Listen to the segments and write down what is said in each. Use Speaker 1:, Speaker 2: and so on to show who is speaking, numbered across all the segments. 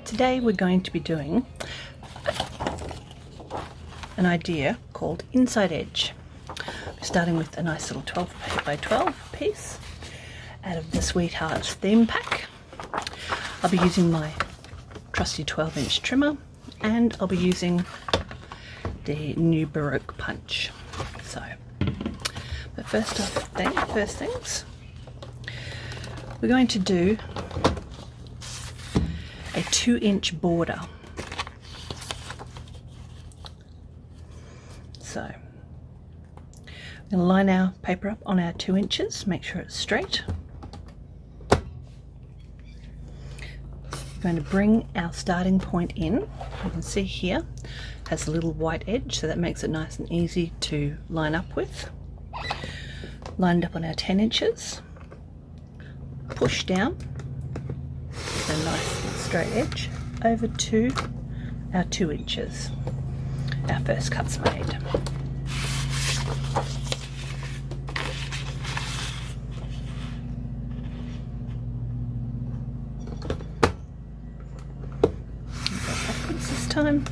Speaker 1: Today we're going to be doing an idea called Inside Edge. We're starting with a nice little 12 by 12 piece out of the Sweethearts theme pack. I'll be using my trusty 12-inch trimmer, and I'll be using the new Baroque punch. But first things, we're going to do a 2-inch border. So we're going to line our paper up on our 2 inches, make sure it's straight. We're going to bring our starting point in. You can see here it has a little white edge, so that makes it nice and easy to line up with. Lined up on our 10 inches, push down with a nice straight edge over to our 2 inches. Our first cut's made. Go backwards this time.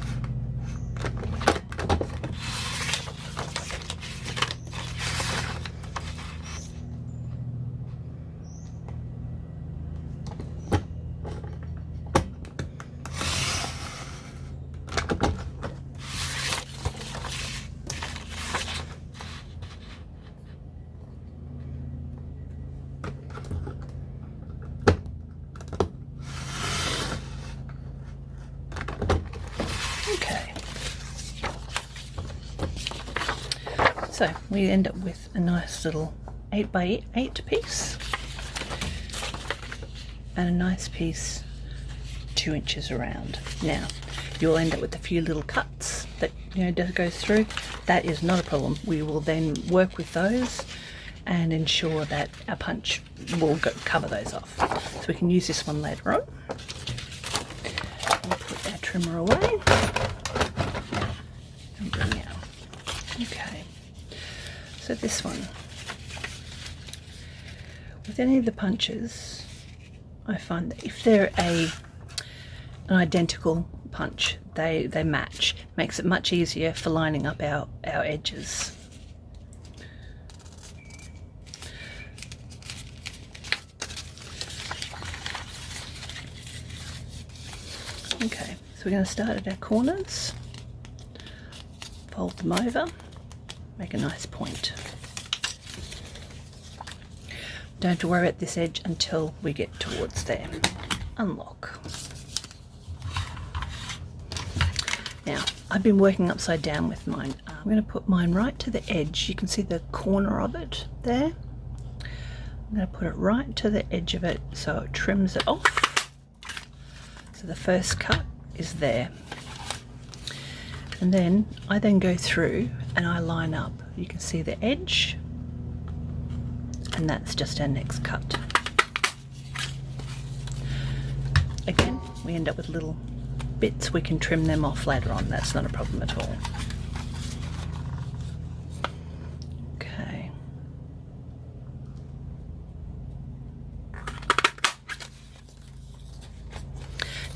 Speaker 1: Okay, so we end up with a nice little 8 by 8 piece and a nice piece 2 inches around. Now you'll end up with a few little cuts that goes through. That is not a problem. We will then work with those and ensure that our punch will cover those off, so we can use this one later on. We'll put our trimmer away. Okay, so this one, with any of the punches, I find that if they're an identical punch, they match. Makes it much easier for lining up our edges. Okay, so we're going to start at our corners, fold them over, make a nice point. Don't have to worry about this edge until we get towards there. Unlock. Now, I've been working upside down with mine. I'm going to put mine right to the edge. You can see the corner of it there. I'm going to put it right to the edge of it so it trims it off. So the first cut is there. And then I go through and I line up. You can see the edge, and that's just our next cut. Again, we end up with little bits. We can trim them off later on. That's not a problem at all. Okay.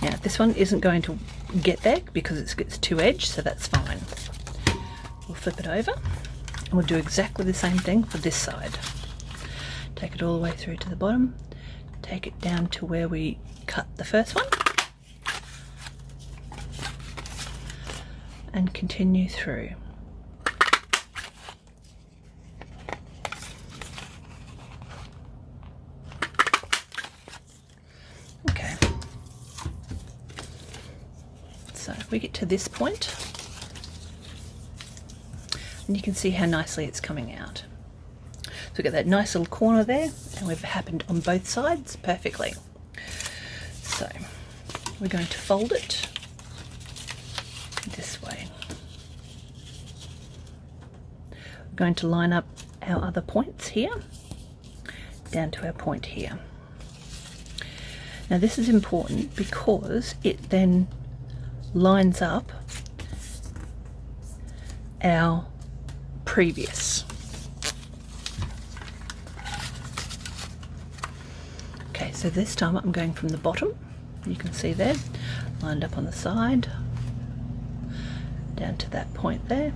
Speaker 1: Now this one isn't going to get there because it's two edged, so that's fine. We'll flip it over and we'll do exactly the same thing for this side. Take it all the way through to the bottom, take it down to where we cut the first one, and continue through. Okay, so we get to this point, and you can see how nicely it's coming out. So we get that nice little corner there, and we've happened on both sides perfectly. So we're going to fold it this way. We're going to line up our other points here down to our point here. Now this is important because it then lines up our previous. Okay, so this time I'm going from the bottom you can see there, lined up on the side, down to that point there,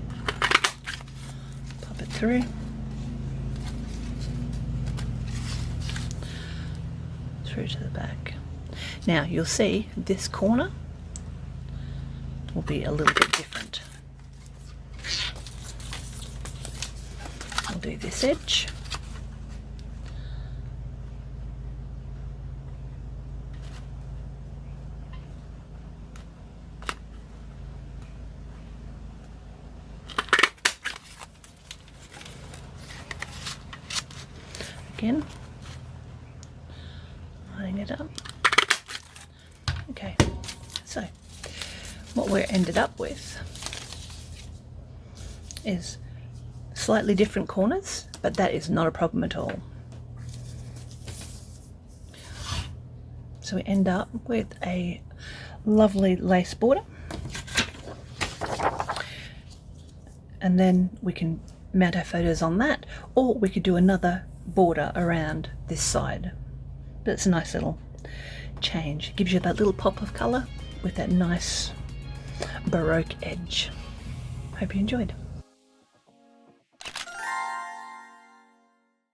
Speaker 1: pop it through, through to the back. Now you'll see this corner will be a little bit different. I'll do this edge. Again, lining it up. Okay, so what we're ended up with is slightly different corners, but that is not a problem at all. So we end up with a lovely lace border, and then we can mount our photos on that, or we could do another border around this side. But it's a nice little change. It gives you that little pop of colour with that nice Baroque edge. Hope you enjoyed.